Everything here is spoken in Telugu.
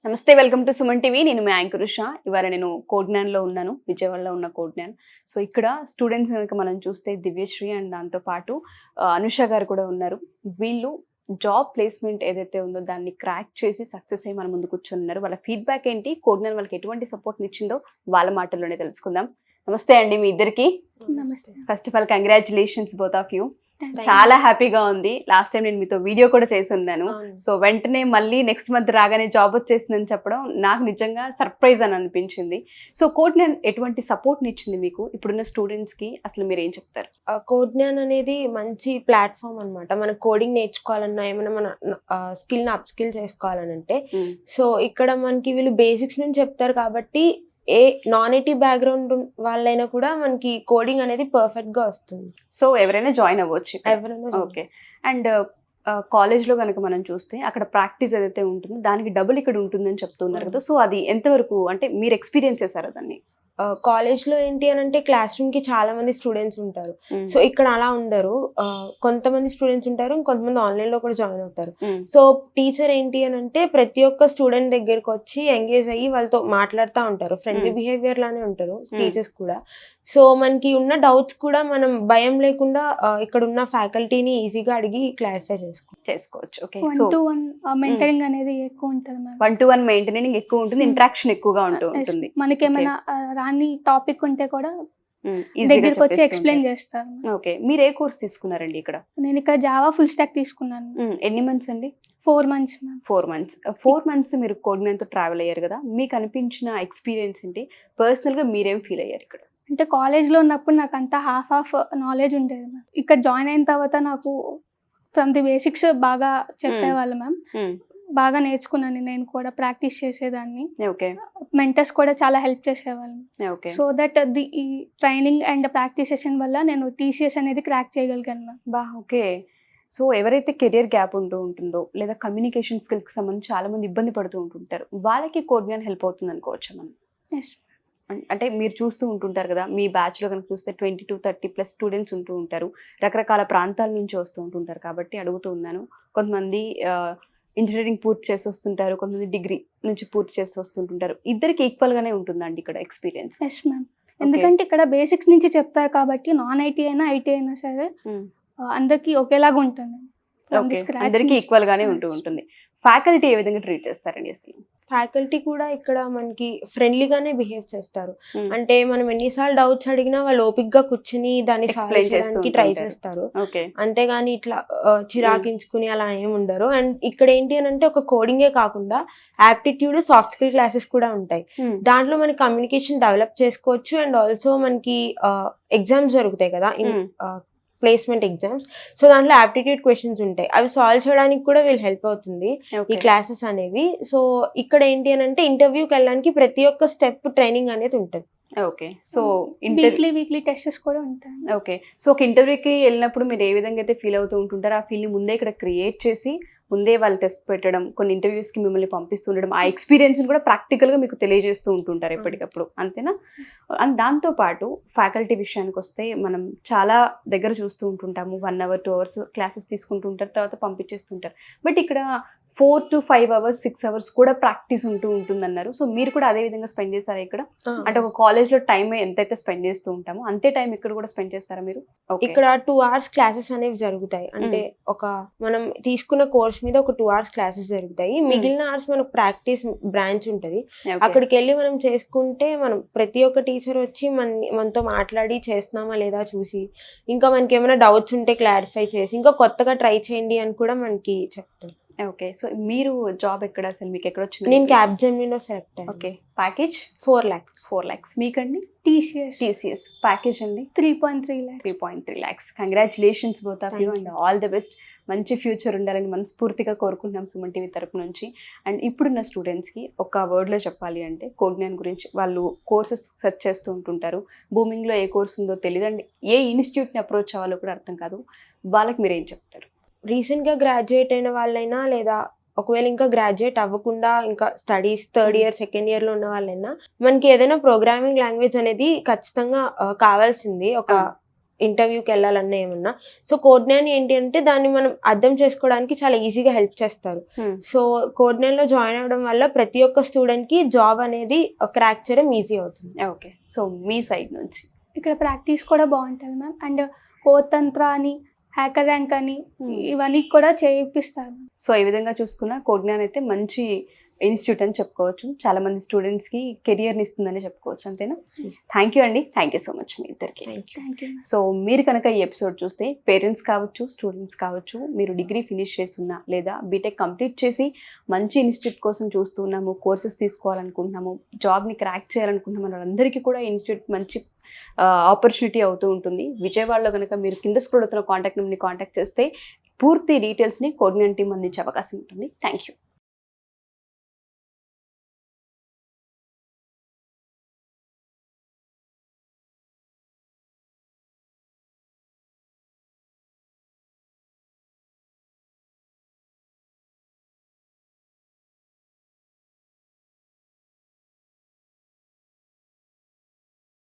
నమస్తే, వెల్కమ్ టు సుమన్ టీవీ. నేను మీ యాంకర్ ఉషా. ఇవాళ నేను కోడ్జ్ఞాన్లో ఉన్నాను, విజయవాడలో ఉన్న కోడ్జ్ఞాన్. సో ఇక్కడ స్టూడెంట్స్ కనుక మనం చూస్తే దివ్యశ్రీ అండ్ దాంతోపాటు అనుష గారు కూడా ఉన్నారు. వీళ్ళు జాబ్ ప్లేస్మెంట్ ఏదైతే ఉందో దాన్ని క్రాక్ చేసి సక్సెస్ అయ్యి మన ముందు కూర్చొని ఉన్నారు. వాళ్ళ ఫీడ్బ్యాక్ ఏంటి, కోడ్జ్ఞాన్ వాళ్ళకి ఎటువంటి సపోర్ట్ని ఇచ్చిందో వాళ్ళ మాటల్లోనే తెలుసుకుందాం. నమస్తే అండి మీ ఇద్దరికి. నమస్తే. First of all congratulations both of you. చాలా హ్యాపీగా ఉంది. లాస్ట్ టైం నేను మీతో వీడియో కూడా చేసి ఉన్నాను. సో వెంటనే మళ్ళీ నెక్స్ట్ మంత్ రాగానే జాబ్ వచ్చేసిందని చెప్పడం నాకు నిజంగా సర్ప్రైజ్ అని అనిపించింది. సో కోడ్జ్ఞాన్ ఎటువంటి సపోర్ట్ని ఇచ్చింది మీకు? ఇప్పుడున్న స్టూడెంట్స్ కి అసలు మీరు ఏం చెప్తారు? కోడ్జ్ఞాన్ అనేది మంచి ప్లాట్ఫామ్ అన్నమాట. మన కోడింగ్ నేర్చుకోవాలన్నా ఏమైనా మన స్కిల్ అప్ స్కిల్ చేసుకోవాలని అంటే సో ఇక్కడ మనకి వీళ్ళు బేసిక్స్ నుంచి చెప్తారు కాబట్టి ఏ నాన్ ఐటీ బ్యాక్గ్రౌండ్ వాళ్ళైనా కూడా మనకి కోడింగ్ అనేది పర్ఫెక్ట్ గా వస్తుంది. సో ఎవరైనా జాయిన్ అవ్వచ్చు ఎవరైనా. ఓకే. అండ్ కాలేజ్లో కనుక మనం చూస్తే అక్కడ ప్రాక్టీస్ ఏదైతే ఉంటుందో దానికి డబుల్ ఇక్కడ ఉంటుందని చెప్తున్నారు కదా. సో అది ఎంతవరకు అంటే మీరు ఎక్స్పీరియన్స్ చేశారా దాన్ని? కాలేజ్ లో ఏంటి అని అంటే క్లాస్ రూమ్ కి చాలా మంది స్టూడెంట్స్ ఉంటారు. సో ఇక్కడ అలా ఉండరు. కొంతమంది స్టూడెంట్స్ ఉంటారు, కొంతమంది ఆన్లైన్ లో కూడా జాయిన్ అవుతారు. సో టీచర్ ఏంటి అని అంటే ప్రతి ఒక్క స్టూడెంట్ దగ్గరకు వచ్చి ఎంగేజ్ అయ్యి వాళ్ళతో మాట్లాడుతూ ఉంటారు. ఫ్రెండ్లీ బిహేవియర్ లానే ఉంటారు టీచర్స్ కూడా. సో మనకి ఉన్న డౌట్స్ కూడా మనం భయం లేకుండా ఇక్కడ ఉన్న ఫ్యాకల్టీని ఈజీగా అడిగి క్లారిఫై చేసుకోవచ్చు. ఓకే. 1-to-1 మెయింటైనింగ్ అనేది ఎక్కువ ఉంటుంది మ్యామ్. 1-to-1 మెయింటైనింగ్ ఎక్కువ ఉంటుంది, ఇంటరాక్షన్ ఎక్కువగా ఉంటుంది. మనకేమైనా రాని టాపిక్ ఉంటే కూడా దగ్గరికి వచ్చి ఎక్స్ప్లెయిన్ చేస్తారు. ఓకే. మీరు ఏ కోర్స్ తీసుకున్నారండి ఇక్కడ? నేను ఇక్కడ జావా ఫుల్ స్టాక్ తీసుకున్నాను. ఎన్ని మంత్స్ అండి? 4 months మ్యామ్. 4 months మీరు కోడ్జ్ఞాన్తో ట్రావెల్ అయ్యారు కదా. మీకు అనిపించిన ఎక్స్పీరియన్స్ ఏంటి? పర్సనల్గా మీరేం ఫీల్ అయ్యారు ఇక్కడ? అంటే కాలేజ్లో ఉన్నప్పుడు నాకు అంతా హాఫ్ నాలెడ్జ్ ఉండేది మ్యామ్. ఇక్కడ జాయిన్ అయిన తర్వాత నాకు ఫ్రమ్ ది బేసిక్స్ బాగా చెప్పేవాళ్ళు మ్యామ్. బాగా నేర్చుకున్నాను, నేను కూడా ప్రాక్టీస్ చేసేదాన్ని. ఓకే. మెంటర్స్ కూడా చాలా హెల్ప్ చేసేవాళ్ళు. ఓకే. సో దట్ ఈ ట్రైనింగ్ అండ్ ప్రాక్టీస్ సెషన్ వల్ల నేను టీసీఎస్ అనేది క్రాక్ చేయగలిగాను మ్యామ్. ఓకే. సో ఎవరైతే కెరియర్ గ్యాప్ ఉంటుందో లేదా కమ్యూనికేషన్ స్కిల్స్కి సంబంధించి చాలా మంది ఇబ్బంది పడుతూ ఉంటుంటారు, వాళ్ళకి కోడ్జ్ఞాన్ హెల్ప్ అవుతుంది అనుకోవచ్చు మనం. ఎస్. అంటే మీరు చూస్తూ ఉంటుంటారు కదా, మీ బ్యాచ్లో కనుక చూస్తే 20 to 30+ స్టూడెంట్స్ ఉంటూ ఉంటారు. రకరకాల ప్రాంతాల నుంచి వస్తూ ఉంటుంటారు కాబట్టి అడుగుతూ ఉన్నాను. కొంతమంది ఇంజనీరింగ్ పూర్తి చేసి వస్తుంటారు, కొంతమంది డిగ్రీ నుంచి పూర్తి చేసి వస్తుంటుంటారు. ఇద్దరికి ఈక్వల్గానే ఉంటుందండి ఇక్కడ ఎక్స్పీరియన్స్? Yes ma'am. ఎందుకంటే ఇక్కడ బేసిక్స్ నుంచి చెప్తారు కాబట్టి నాన్ ఐటీ అయినా ఐటీ అయినా సరే అందరికి ఒకేలాగా ఉంటుంది. అందరికి ఈక్వల్ గానే ఉంటుంది. ఫ్యాకల్టీ ఏ విధంగా ట్రీట్ చేస్తారండి అసలు? ఫ్యాకల్టీ కూడా ఇక్కడ మనకి ఫ్రెండ్లీగానే బిహేవ్ చేస్తారు. అంటే మనం ఎన్నిసార్లు డౌట్స్ అడిగినా వాళ్ళు ఓపిక్ గా కూర్చుని దాన్ని ఎక్స్ప్లెయిన్ చేయడానికి ట్రై చేస్తారు. అంతేగాని ఇట్లా చిరాకించుకుని అలా ఏమి ఉండరు. అండ్ ఇక్కడ ఏంటి అని అంటే ఒక కోడింగే కాకుండా యాప్టిట్యూడ్, సాఫ్ట్ స్కిల్ క్లాసెస్ కూడా ఉంటాయి. దాంట్లో మనకి కమ్యూనికేషన్ డెవలప్ చేసుకోవచ్చు. అండ్ ఆల్సో మనకి ఎగ్జామ్స్ జరుగుతాయి కదా, ప్లేస్మెంట్ ఎగ్జామ్స్. సో దాంట్లో యాప్టిట్యూడ్ క్వశ్చన్స్ ఉంటాయి, అవి సాల్వ్ చేయడానికి కూడా వీళ్ళు హెల్ప్ అవుతుంది ఈ క్లాసెస్ అనేవి. సో ఇక్కడ ఏంటి అని అంటే ఇంటర్వ్యూకి వెళ్ళడానికి ప్రతి ఒక్క స్టెప్ ట్రైనింగ్ అనేది ఉంటుంది. ఓకే. సో వీక్లీ టెస్ట్స్ కూడా ఉంటాయి. ఓకే. సో ఒక ఇంటర్వ్యూకి వెళ్ళినప్పుడు మీరు ఏ విధంగా అయితే ఫీల్ అవుతూ ఉంటుంటారో ఆ ఫీల్ని ముందే ఇక్కడ క్రియేట్ చేసి ముందే వాళ్ళు టెస్ట్ పెట్టడం, కొన్ని ఇంటర్వ్యూస్కి మిమ్మల్ని పంపిస్తూ ఉండడం, ఆ ఎక్స్పీరియన్స్ని కూడా ప్రాక్టికల్గా మీకు తెలియజేస్తూ ఉంటుంటారు ఎప్పటికప్పుడు, అంతేనా? అండ్ దాంతోపాటు ఫ్యాకల్టీ విషయానికి వస్తే మనం చాలా దగ్గర చూస్తూ ఉంటుంటాము. 1 hour 2 hours క్లాసెస్ తీసుకుంటూ ఉంటారు, తర్వాత పంపించేస్తుంటారు. బట్ ఇక్కడ 4 to 5 hours 6 hours కూడా ప్రాక్టీస్ ఉంటుందన్నారు. సో మీరు కూడా అదే విధంగా స్పెండ్ చేస్తారా ఇక్కడ? అంటే ఒక కాలేజ్లో టైం ఎంతైతే స్పెండ్ చేస్తూ ఉంటామో అంతే టైం ఇక్కడ కూడా స్పెండ్ చేస్తారా మీరు? ఇక్కడ 2 hours క్లాసెస్ అనేవి జరుగుతాయి. అంటే ఒక మనం తీసుకున్న కోర్స్ మీద ఒక 2 hours క్లాసెస్ జరుగుతాయి. మిగిలిన అవర్స్ మనకు ప్రాక్టీస్ బ్రాంచ్ ఉంటుంది. అక్కడికి వెళ్ళి మనం చేసుకుంటే మనం ప్రతి ఒక్క టీచర్ వచ్చి మనతో మాట్లాడి చేస్తున్నామా లేదా చూసి, ఇంకా మనకి ఏమైనా డౌట్స్ ఉంటే క్లారిఫై చేసి ఇంకా కొత్తగా ట్రై చేయండి అని కూడా మనకి చెప్తారు. ఓకే. సో మీరు జాబ్ ఎక్కడ, అసలు మీకు ఎక్కడ వచ్చింది? నేను క్యాప్జెమినీలో సెలెక్ట్ అయ్యాను. ఓకే. Package 4 lakhs. 4 lakhs. మీకండి? TCS ప్యాకేజ్ అండి 3.3 lakhs. 3.3 lakhs. Congratulations both of you and all the best. మంచి ఫ్యూచర్ ఉండాలని మనస్ఫూర్తిగా కోరుకుంటున్నాం సుమన్ టీవీ తరపు నుంచి. అండ్ ఇప్పుడున్న స్టూడెంట్స్కి ఒక వర్డ్లో చెప్పాలి అంటే కోడ్జ్ఞాన్ గురించి, వాళ్ళు కోర్సెస్ సెర్చ్ చేస్తూ ఉంటుంటారు, బూమింగ్లో ఏ కోర్స్ ఉందో తెలియదు, అండ్ ఏ ఇన్స్టిట్యూట్ని అప్రోచ్ అవ్వాలో కూడా అర్థం కాదు. వాళ్ళకి మీరు ఏం చెప్తారు? రీసెంట్గా గ్రాడ్యుయేట్ అయిన వాళ్ళైనా లేదా ఒకవేళ ఇంకా గ్రాడ్యుయేట్ అవ్వకుండా ఇంకా studies 3rd year 2nd year లో ఉన్న వాళ్ళైనా మనకి ఏదైనా ప్రోగ్రామింగ్ లాంగ్వేజ్ అనేది ఖచ్చితంగా కావాల్సింది. ఒక ఇంటర్వ్యూకి వెళ్ళాలన్నా ఏమన్నా. సో కోడ్నాన్ ఏంటి అంటే దాన్ని మనం అర్థం చేసుకోవడానికి చాలా ఈజీగా హెల్ప్ చేస్తారు. సో కోడ్నాన్లో జాయిన్ అవ్వడం వల్ల ప్రతి ఒక్క స్టూడెంట్కి జాబ్ అనేది క్రాక్ చేయడం ఈజీ అవుతుంది. ఓకే, సో మీ సైడ్ నుంచి ఇక్కడ ప్రాక్టీస్ కూడా బాగుంటుంది మ్యామ్. అండ్ కోడ్ తంత్ర అని, హ్యాకర్ ర్యాంక్ అని ఇవన్నీ కూడా చేయిస్తారు. సో ఈ విధంగా చూసుకున్న కోడ్నాన్ అయితే మంచి ఇన్స్టిట్యూట్ అని చెప్పుకోవచ్చు. చాలా మంది స్టూడెంట్స్కి కెరియర్ని ఇస్తుందని చెప్పుకోవచ్చు. అంతేనా? థ్యాంక్ యూ అండి, థ్యాంక్ యూ సో మచ్ మీ ఇద్దరికి. Thank you. సో మీరు కనుక ఈ ఎపిసోడ్ చూస్తే పేరెంట్స్ కావచ్చు, స్టూడెంట్స్ కావచ్చు, మీరు డిగ్రీ ఫినిష్ చేస్తున్నా లేదా బీటెక్ కంప్లీట్ చేసి మంచి ఇన్స్టిట్యూట్ కోసం చూస్తున్నాము, కోర్సెస్ తీసుకోవాలనుకుంటున్నాము, జాబ్ని క్రాక్ చేయాలనుకుంటున్నాము, వాళ్ళందరికీ కూడా ఇన్స్టిట్యూట్ మంచి ఆపర్చునిటీ అవుతూ ఉంటుంది. విజయవాడలో కనుక మీరు కింద స్క్రోల్ అవుతున్న కాంటాక్ట్ నెంబర్ని కాంటాక్ట్ చేస్తే పూర్తి డీటెయిల్స్ని కోడ్నాన్ టీమ్ అందించే అవకాశం ఉంటుంది. Thank you.